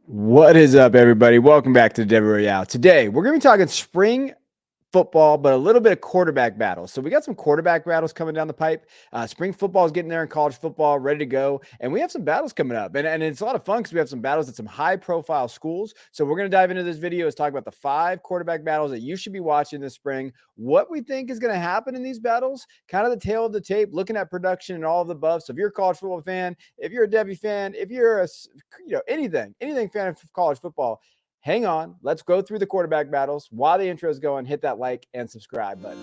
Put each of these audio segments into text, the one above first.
What is up, everybody? Welcome back to the Devy Royale. Today, we're going to be talking spring football, but a little bit of quarterback battles. So we got some quarterback battles coming down the pipe. Spring football is getting there in college football, ready to go. And we have some battles coming up. And it's a lot of fun because we have some battles at some high-profile schools. So we're going to dive into this video. Is talk about the 5 quarterback battles that you should be watching this spring, what we think is going to happen in these battles, kind of the tail of the tape, looking at production and all of the above. So if you're a college football fan, if you're a Devy fan, if you're a anything fan of college football, hang on. Let's go through the quarterback battles. While the intro is going, hit that like and subscribe button.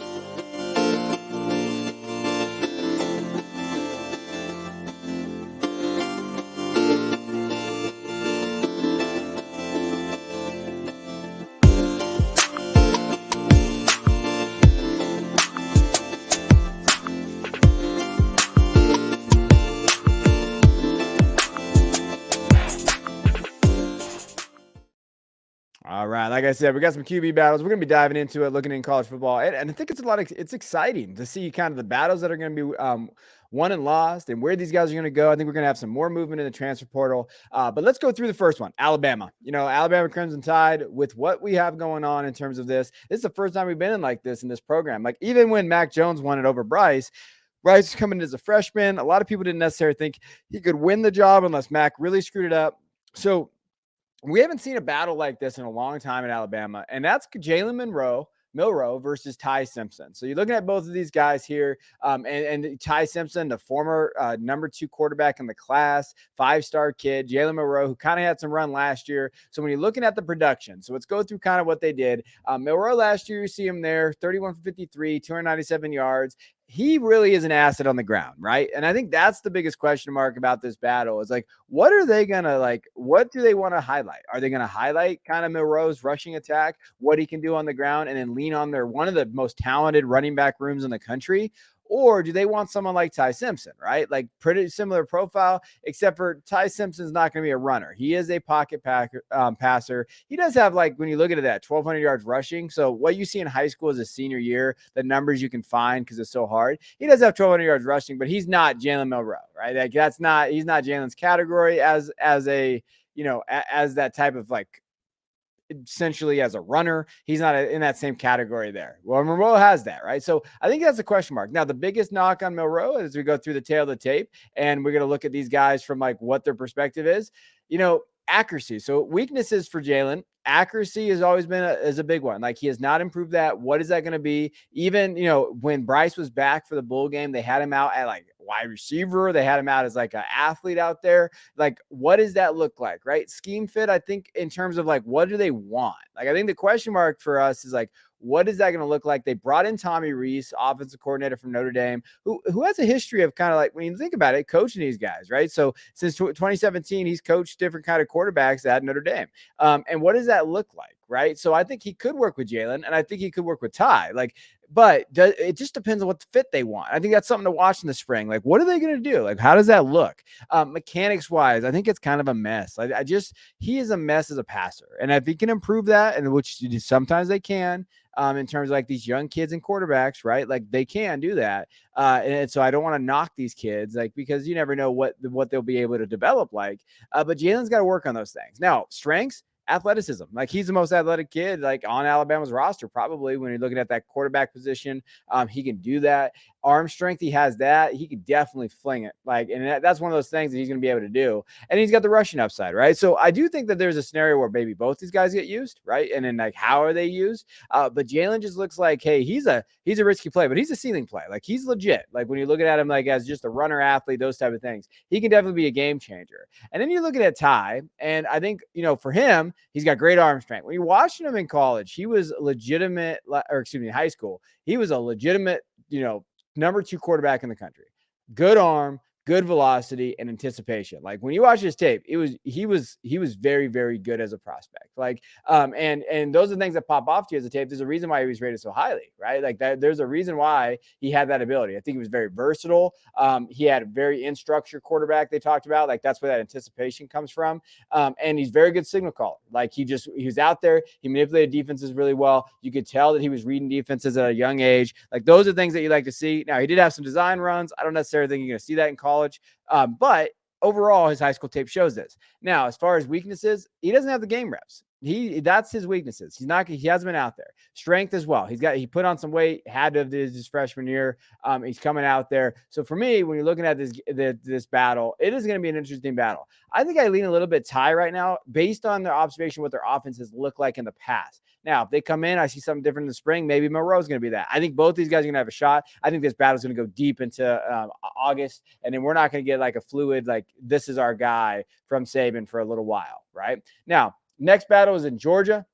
All right, like I said, we got some QB battles. We're going to be diving into it, looking in college football, and I think it's exciting to see kind of the battles that are going to be won and lost, and where these guys are going to go. I think we're going to have some more movement in the transfer portal. But let's go through the first one, Alabama. Alabama Crimson Tide. With what we have going on in terms of this is the first time we've been in like this in this program. Like even when Mac Jones won it over Bryce is coming in as a freshman. A lot of people didn't necessarily think he could win the job unless Mac really screwed it up. So we haven't seen a battle like this in a long time in Alabama, and that's Jalen Milroe versus Ty Simpson. So you're looking at both of these guys here, and Ty Simpson, the former number 2 quarterback in the class, 5-star kid, Jalen Milroe, who kind of had some run last year. So when you're looking at the production, so let's go through kind of what they did. Milroe last year, you see him there, 31 for 53, 297 yards. He really is an asset on the ground, right? And I think that's the biggest question mark about this battle is like, what are they going to like? What do they want to highlight? Are they going to highlight kind of Milroe's rushing attack, what he can do on the ground, and then lean on their one of the most talented running back rooms in the country? Or do they want someone like Ty Simpson, right? Like pretty similar profile, except for Ty Simpson's not going to be a runner. He is a pocket passer. He does have, like, when you look at that, 1,200 yards rushing. So what you see in high school as a senior year, the numbers you can find because it's so hard. He does have 1,200 yards rushing, but he's not Jalen Milroe, right? Like he's not Jalen's category as that type of like essentially as a runner. He's not in that same category there. Well, Milroe has that, right? So I think that's a question mark. Now, the biggest knock on Milroe as we go through the tail of the tape, and we're going to look at these guys from like what their perspective is, accuracy. So weaknesses for Jalen. Accuracy has always been a big one. Like he has not improved that. What is that going to be? Even, when Bryce was back for the bowl game, they had him out at like wide receiver. They had him out as like an athlete out there. Like, what does that look like, right? Scheme fit, I think, in terms of like, what do they want? Like, I think the question mark for us is like, what is that going to look like? They brought in Tommy Rees, offensive coordinator from Notre Dame, who has a history of kind of like, when you think about it, coaching these guys, right? So since 2017, he's coached different kind of quarterbacks at Notre Dame. And what does that look like, right? So I think he could work with Jalen, and I think he could work with Ty. But it just depends on what the fit they want. I think that's something to watch in the spring. Like, what are they going to do? Like, how does that look? Mechanics wise, I think it's kind of a mess. He is a mess as a passer. And if he can improve that, and which sometimes they can, in terms of like these young kids and quarterbacks, right? Like they can do that. And so I don't want to knock these kids, like, because you never know what they'll be able to develop like. But Jalen's got to work on those things. Now, strengths, athleticism. Like he's the most athletic kid like on Alabama's roster, probably when you're looking at that quarterback position. He can do that. Arm strength, he has that. He could definitely fling it. And that's one of those things that he's going to be able to do. And he's got the rushing upside, right? So I do think that there's a scenario where maybe both these guys get used, right? And then like, how are they used? But Jalen just looks like, hey, he's a risky play, but he's a ceiling play. Like he's legit. Like when you're looking at him like as just a runner athlete, those type of things, he can definitely be a game changer. And then you're looking at Ty, and I think, for him, he's got great arm strength. When you're watching him in college, he was high school, he was a legitimate, number 2 quarterback in the country. Good arm, good velocity, and anticipation. Like when you watch his tape, he was very, very good as a prospect. And those are the things that pop off to you as a tape. There's a reason why he was rated so highly, right? Like that, there's a reason why he had that ability. I think he was very versatile. He had a very in-structure quarterback they talked about. Like that's where that anticipation comes from. And he's very good signal caller. Like he was out there. He manipulated defenses really well. You could tell that he was reading defenses at a young age. Like those are things that you like to see. Now he did have some design runs. I don't necessarily think you're going to see that in college. But overall, his high school tape shows this. Now, as far as weaknesses, he doesn't have the game reps. That's his weaknesses. He hasn't been out there. Strength as well. He put on some weight, had to have his freshman year. He's coming out there. So for me, when you're looking at this battle, it is going to be an interesting battle. I think I lean a little bit tie right now based on their observation what their offenses look like in the past. Now, if they come in, I see something different in the spring. Maybe Monroe's going to be that. I think both these guys are going to have a shot. I think this battle is going to go deep into August, and then we're not going to get like a fluid, like this is our guy from Saban for a little while, right? Now, next battle is in Georgia.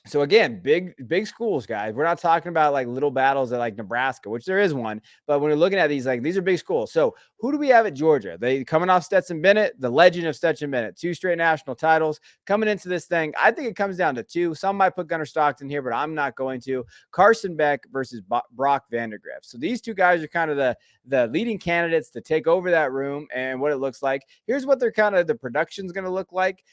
So again, big schools, guys. We're not talking about like little battles at like Nebraska, which there is one. But when you're looking at these, like these are big schools. So who do we have at Georgia? They coming off Stetson Bennett, the legend of Stetson Bennett, 2 straight national titles coming into this thing. I think it comes down to 2. Some might put Gunnar Stockton here, but I'm not going to. Carson Beck versus Brock Vandagriff. So these 2 guys are kind of the leading candidates to take over that room and what it looks like. Here's what they're kind of the production's going to look like.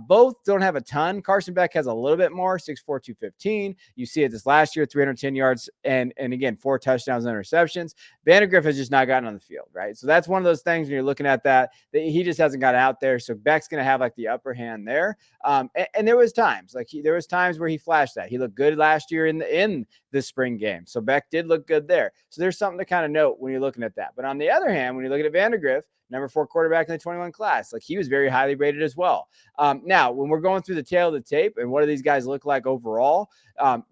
Both don't have a ton. Carson Beck has a little bit more, 6'4", 215. You see it this last year, 310 yards, and again, 4 touchdowns and interceptions. Vandagriff has just not gotten on the field, right? So that's one of those things when you're looking at that he just hasn't got out there. So Beck's going to have like the upper hand there. And there was times there was times where he flashed that. He looked good last year in the spring game. So Beck did look good there. So there's something to kind of note when you're looking at that. But on the other hand, when you're looking at Vandagriff, number 4 quarterback in the 21 class, like he was very highly rated as well. Now, when we're going through the tail of the tape and what do these guys look like overall,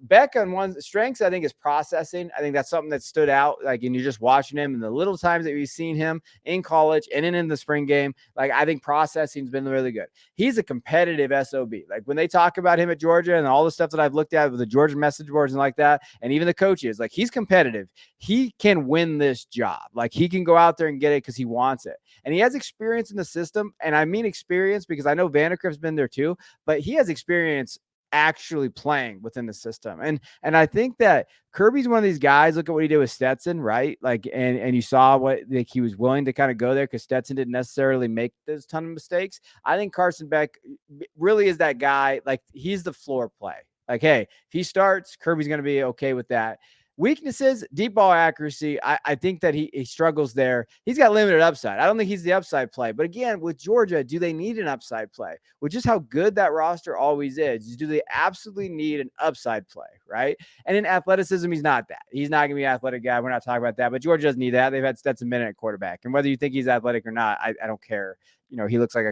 Beck on one strengths, I think, is processing. I think that's something that stood out. Like, and you're just watching him and the little times that we've seen him in college and in the spring game, like I think processing's been really good. He's a competitive SOB. Like when they talk about him at Georgia and all the stuff that I've looked at with the Georgia message boards and like that, and even the coaches, like he's competitive. He can win this job. Like he can go out there and get it because he wants it. And he has experience in the system. And I mean experience because I know Vandagriff's been there too, but he has experience actually playing within the system. And I think that Kirby's one of these guys. Look at what he did with Stetson, right? Like, and you saw what like he was willing to kind of go there because Stetson didn't necessarily make this ton of mistakes. I think Carson Beck really is that guy. Like he's the floor play. Like, hey, if he starts, Kirby's going to be okay with that. Weaknesses, deep ball accuracy. I think that he struggles there. He's got limited upside. I don't think he's the upside play. But again, with Georgia, do they need an upside play? With just how good that roster always is, do they absolutely need an upside play, right? And in athleticism, he's not that. He's not going to be an athletic guy. We're not talking about that. But Georgia doesn't need that. They've had Stetson Bennett at quarterback. And whether you think he's athletic or not, I don't care. He looks like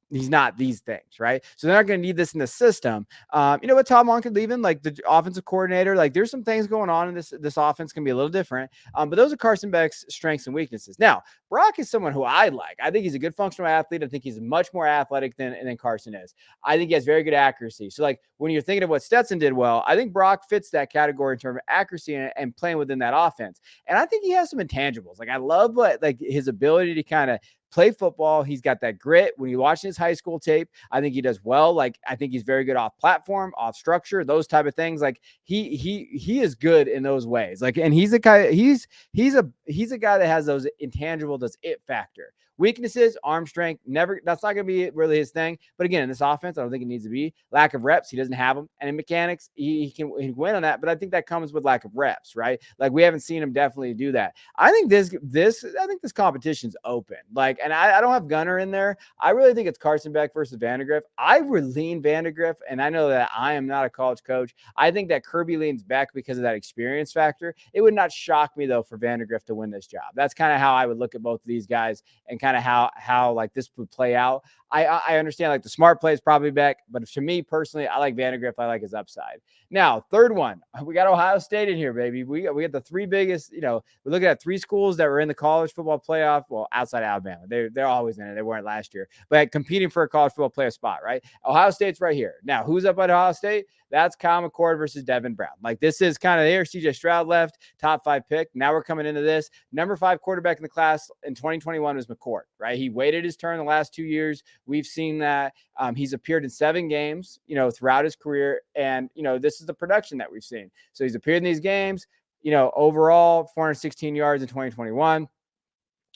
he's not these things, right? So they're not going to need this in the system. With Tom Monken leaving, like the offensive coordinator, like there's some things going on in this offense can be a little different. But those are Carson Beck's strengths and weaknesses. Now, Brock is someone who I like. I think he's a good functional athlete. I think he's much more athletic than Carson is. I think he has very good accuracy. So like when you're thinking of what Stetson did well, I think Brock fits that category in terms of accuracy and playing within that offense. And I think he has some intangibles. Like I love his ability to kind of play football. He's got that grit. When you watch his high school tape, I think he does well. Like I think he's very good off platform, off structure, those type of things. Like he is good in those ways. Like, and he's a guy. He's a guy that has those intangible, does it factor. Weaknesses, arm strength, never. That's not going to be really his thing. But again, in this offense, I don't think it needs to be. Lack of reps, he doesn't have them. And in mechanics, he can win on that. But I think that comes with lack of reps, right? Like we haven't seen him definitely do that. I think this competition's open. Like, and I don't have Gunnar in there. I really think it's Carson Beck versus Vandagriff. I would lean Vandagriff, and I know that I am not a college coach. I think that Kirby leans Beck because of that experience factor. It would not shock me though for Vandagriff to win this job. That's kind of how I would look at both of these guys and kind of how like this would play out. I understand like the smart play is probably Beck, but to me personally, I like Vandagriff. I like his upside. Now, third one, we got Ohio State in here, baby. We got the 3 biggest, we're looking at 3 schools that were in the college football playoff. Well, outside Alabama, they're always in it. They weren't last year, but competing for a college football playoff spot, right? Ohio State's right here. Now, who's up at Ohio State? That's Kyle McCord versus Devin Brown. Like this is kind of there. CJ Stroud left, top 5 pick. Now we're coming into this. Number 5 quarterback in the class in 2021 was McCord, right? He waited his turn the last 2 years. We've seen that. He's appeared in 7 games, throughout his career. And, this is the production that we've seen. So he's appeared in these games, overall 416 yards in 2021.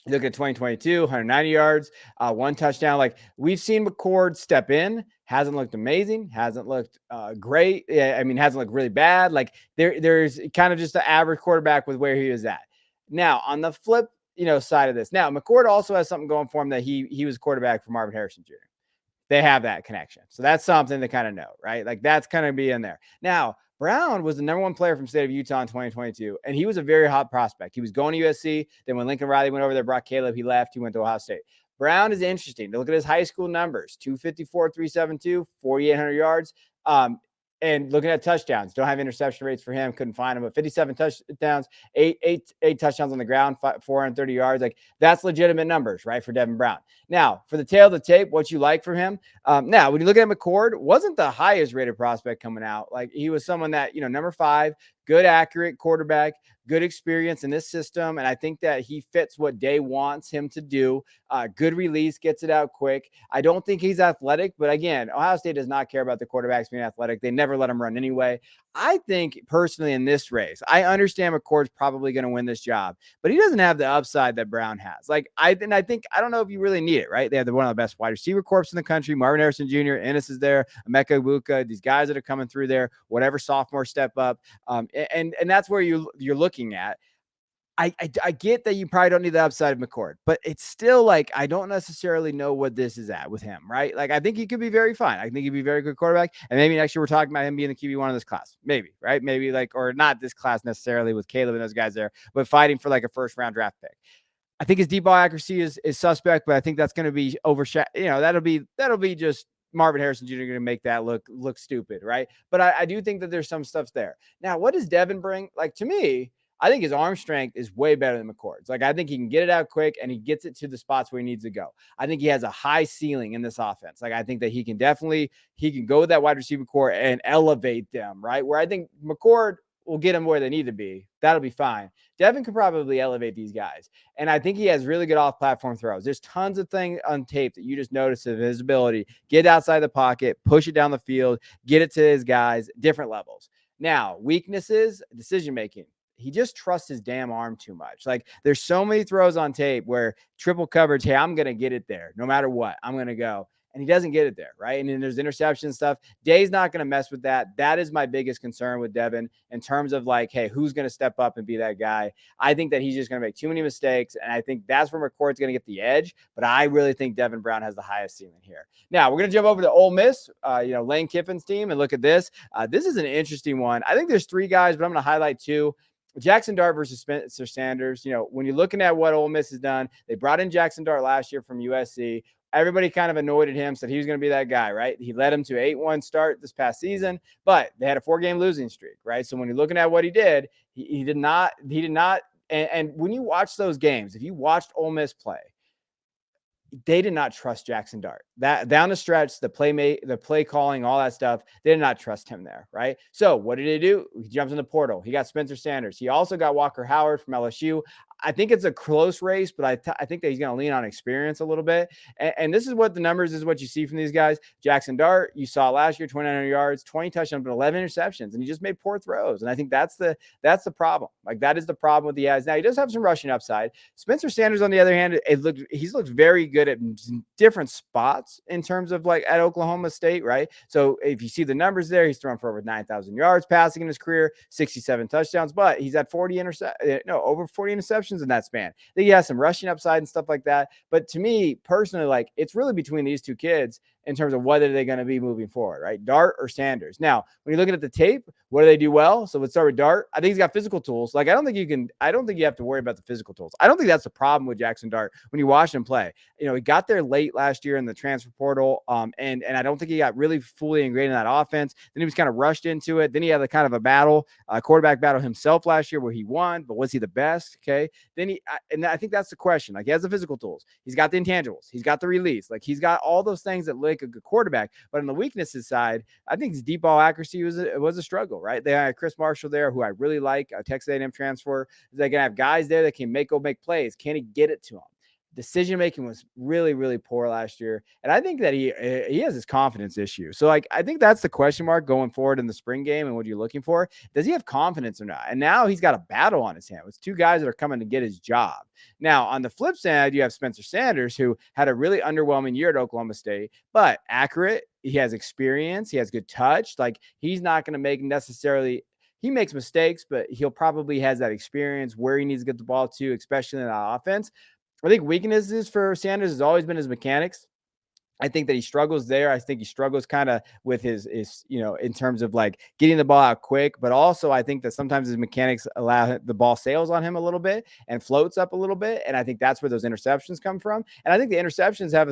Look at 2022, 190 yards, 1 touchdown. Like we've seen McCord step in, hasn't looked amazing, hasn't looked great. I mean, hasn't looked really bad. Like there's kind of just the average quarterback with where he is at. Now on the flip, side of this. Now, McCord also has something going for him that he was quarterback for Marvin Harrison Jr. They have that connection. So that's something to kind of know, right? Like that's kind of be in there. Now, Brown was the number one player from the state of Utah in 2022, and he was a very hot prospect. He was going to USC. Then when Lincoln Riley went over there, brought Caleb, he left. He went to Ohio State. Brown is interesting. To look at his high school numbers, 254, 372, 4,800 yards. And looking at touchdowns, don't have interception rates for him. Couldn't find him, but 57 touchdowns, eight touchdowns on the ground, 430 yards. Like that's legitimate numbers, right, for Devin Brown. Now, for the tail of the tape, what you like from him. Now, when you look at McCord, wasn't the highest rated prospect coming out. Like he was someone that, number 5, good, accurate quarterback, good experience in this system. And I think that he fits what Day wants him to do. Good release, gets it out quick. I don't think he's athletic, but again, Ohio State does not care about the quarterbacks being athletic. They never let him run anyway. I think personally in this race, I understand McCord's probably going to win this job, but he doesn't have the upside that Brown has. Like I think, I don't know if you really need it, right? They have one of the best wide receiver corps in the country. Marvin Harrison Jr., Ennis is there, Emeka Egbuka, these guys that are coming through there, whatever sophomore step up. And that's where you're looking at. I get that you probably don't need the upside of McCord, but it's still like I don't necessarily know what this is at with him, right? Like I think he could be very fine. I think he'd be a very good quarterback, and maybe next year we're talking about him being the QB1 of this class, maybe, right? Maybe like, or not this class necessarily with Caleb and those guys there, but fighting for like a first round draft pick. I think his deep ball accuracy is suspect, but I think that's going to be overshadowed. That'll be just Marvin Harrison Jr. going to make that look stupid, right? But I do think that there's some stuff there. Now, what does Devin bring? Like to me, I think his arm strength is way better than McCord's. Like I think he can get it out quick and he gets it to the spots where he needs to go. I think he has a high ceiling in this offense. Like I think that he can go with that wide receiver core and elevate them, right? Where I think McCord will get them where they need to be. That'll be fine. Devin could probably elevate these guys. And I think he has really good off-platform throws. There's tons of things on tape that you just notice of his ability. Get outside the pocket, push it down the field, get it to his guys, different levels. Now, weaknesses, decision-making. He just trusts his damn arm too much. Like there's so many throws on tape where triple coverage, hey, I'm going to get it there no matter what. I'm going to go. And he doesn't get it there, right? And then there's interception stuff. Day's not going to mess with that. That is my biggest concern with Devin in terms of like, hey, who's going to step up and be that guy? I think that he's just going to make too many mistakes. And I think that's where McCord's going to get the edge. But I really think Devin Brown has the highest ceiling here. Now, we're going to jump over to Ole Miss, Lane Kiffin's team, and look at this. This is an interesting one. I think there's 3 guys, but I'm going to highlight 2. Jackson Dart versus Spencer Sanders. When you're looking at what Ole Miss has done, they brought in Jackson Dart last year from USC. Everybody kind of anointed him, said he was going to be that guy, right? He led him to 8-1 start this past season, but they had a 4-game losing streak, right? So when you're looking at what he did, he did not. And when you watch those games, if you watched Ole Miss play, they did not trust Jackson Dart. That down the stretch, the play calling, all that stuff, they did not trust him there, right? So what did he do? He jumps in the portal. He got Spencer Sanders. He also got Walker Howard from LSU. I think it's a close race, but I think that he's going to lean on experience a little bit. And this is what the numbers is what you see from these guys. Jackson Dart, you saw last year, 2,900 yards, 20 touchdowns, but 11 interceptions, and he just made poor throws. And I think that's the problem. Like that is the problem with the guys. Now he does have some rushing upside. Spencer Sanders, on the other hand, he's looked very good at different spots in terms of like at Oklahoma State, right? So if you see the numbers there, he's thrown for over 9,000 yards passing in his career, 67 touchdowns, but he's had over 40 interceptions in that span. I think he has some rushing upside and stuff like that. But to me personally, like it's really between these 2 kids in terms of whether they're going to be moving forward, right? Dart or Sanders. Now, when you're looking at the tape, what do they do well? So let's start with Dart. I think he's got physical tools. Like I don't think you have to worry about the physical tools. I don't think that's the problem with Jackson Dart when you watch him play. He got there late last year in the transfer portal. And I don't think he got really fully ingrained in that offense. Then he was kind of rushed into it. Then he had a kind of a quarterback battle himself last year where he won, but was he the best? Okay. Then and I think that's the question. Like he has the physical tools. He's got the intangibles. He's got the release. Like he's got all those things that make a good quarterback. But on the weaknesses side, I think his deep ball accuracy was a struggle, right? They had Chris Marshall there, who I really like, a Texas A&M transfer. They're going to have guys there that can make plays. Can he get it to him? Decision making was really, really poor last year, and I think that he has his confidence issue. So, like, I think that's the question mark going forward in the spring game. And what you're looking for, does he have confidence or not? And now he's got a battle on his hands with 2 guys that are coming to get his job. Now, on the flip side, you have Spencer Sanders, who had a really underwhelming year at Oklahoma State, but accurate. He has experience. He has good touch. Like he's not going to make necessarily he makes mistakes, but he'll probably has that experience where he needs to get the ball to, especially in that offense. I think weaknesses for Sanders has always been his mechanics. I think that he struggles there. I think he struggles kind of with his, in terms of like getting the ball out quick, but also I think that sometimes his mechanics allow the ball sails on him a little bit and floats up a little bit. And I think that's where those interceptions come from. And I think the interceptions have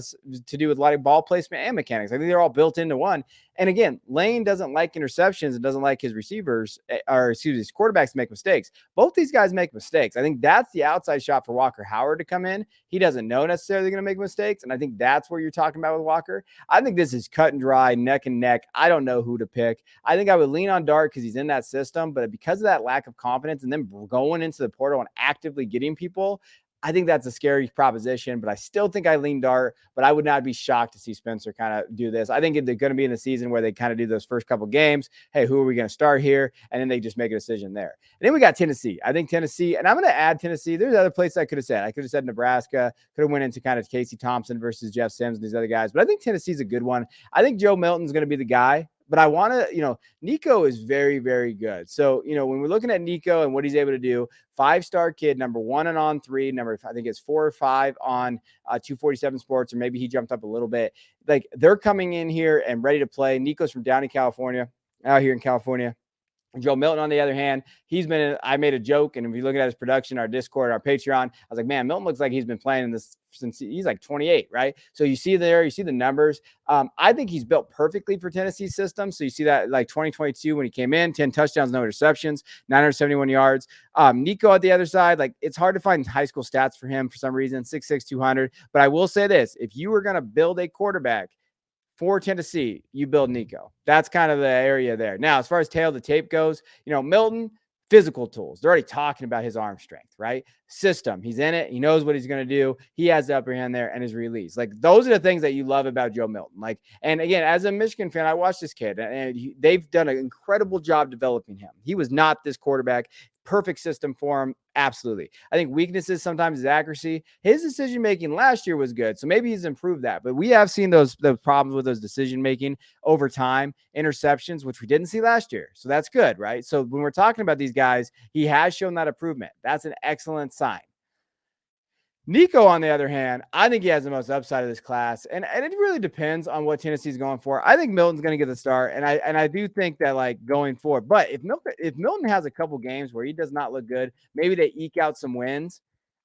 to do with a lot of ball placement and mechanics. I think they're all built into one. And again, Lane doesn't like interceptions and doesn't like his receivers or his quarterbacks to make mistakes. Both these guys make mistakes. I think that's the outside shot for Walker Howard to come in. He doesn't know necessarily going to make mistakes. And I think that's where you're talking about with Walker. I think this is cut and dry, neck and neck. I don't know who to pick. I think I would lean on Dart because he's in that system. But because of that lack of confidence and then going into the portal and actively getting people, I think that's a scary proposition, but I still think I lean Dart, but I would not be shocked to see Spencer kind of do this. I think they're going to be in the season where they kind of do those first couple games. Hey, who are we going to start here? And then they just make a decision there. And then we got Tennessee. I think Tennessee, and I'm going to add Tennessee. There's other places I could have said. I could have said Nebraska, could have went into kind of Casey Thompson versus Jeff Sims and these other guys, but I think Tennessee's a good one. I think Joe Milton's going to be the guy. But I want to, Nico is very, very good. So, when we're looking at Nico and what he's able to do, 5-star kid, number 1 and on 3, I think it's 4 or 5 on 247 Sports, or maybe he jumped up a little bit. Like they're coming in here and ready to play. Nico's from down in California, out here in California. Joe Milton, on the other hand, I made a joke, and if you look at his production, our Discord, our Patreon, I was like, man, Milton looks like he's been playing in this since he's like 28, right? So you see the numbers. I think he's built perfectly for Tennessee's system. So you see that like 2022 when he came in, 10 touchdowns, no interceptions, 971 yards. Nico at the other side, like it's hard to find high school stats for him for some reason, 6'6", 200. But I will say this, if you were going to build a quarterback for Tennessee, you build Nico. That's kind of the area there. Now, as far as tail of the tape goes, Milton, physical tools. They're already talking about his arm strength, right? System. He's in it. He knows what he's going to do. He has the upper hand there and his release. Like those are the things that you love about Joe Milton. Like, and again, as a Michigan fan, I watched this kid and they've done an incredible job developing him. He was not this quarterback. Perfect system for him. Absolutely. I think weaknesses sometimes is accuracy. His decision making last year was good, so maybe he's improved that. But we have seen those problems with those decision making over time, interceptions, which we didn't see last year. So that's good, right? So when we're talking about these guys, he has shown that improvement. That's an excellent sign. Nico, on the other hand, I think he has the most upside of this class, and it really depends on what Tennessee's going for. I think Milton's going to get the start, and I do think that like going forward. But if Milton has a couple games where he does not look good, maybe they eke out some wins.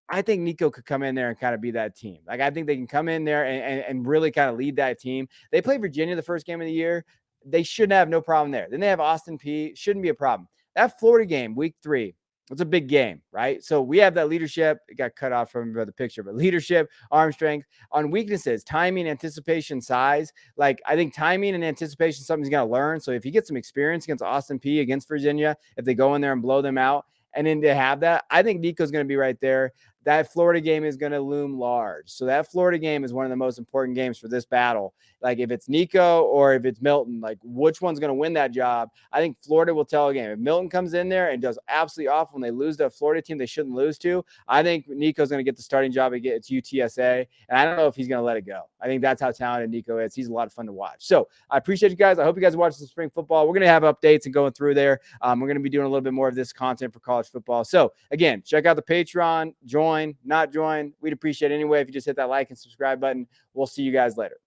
I think Nico could come in there and kind of be that team. Like I think they can come in there and really kind of lead that team. They play Virginia the first game of the year. They should have no problem there. Then they have Austin Peay. Shouldn't be a problem. That Florida game, week 3. It's a big game, right? So we have that leadership. It got cut off from the picture, but leadership, arm strength. On weaknesses, timing, anticipation, size. Like I think timing and anticipation is something he's got to learn. So if you get some experience against Austin Peay, against Virginia, if they go in there and blow them out, and then to have that, I think Nico's going to be right there. That Florida game is going to loom large. So that Florida game is one of the most important games for this battle. Like if it's Nico or if it's Milton, like which one's going to win that job? I think Florida will tell a game. If Milton comes in there and does absolutely awful when they lose to a Florida team they shouldn't lose to, I think Nico's going to get the starting job against UTSA. And I don't know if he's going to let it go. I think that's how talented Nico is. He's a lot of fun to watch. So I appreciate you guys. I hope you guys watch some spring football. We're going to have updates and going through there. We're going to be doing a little bit more of this content for college football. So again, check out the Patreon, join, not join. We'd appreciate it anyway if you just hit that like and subscribe button. We'll see you guys later.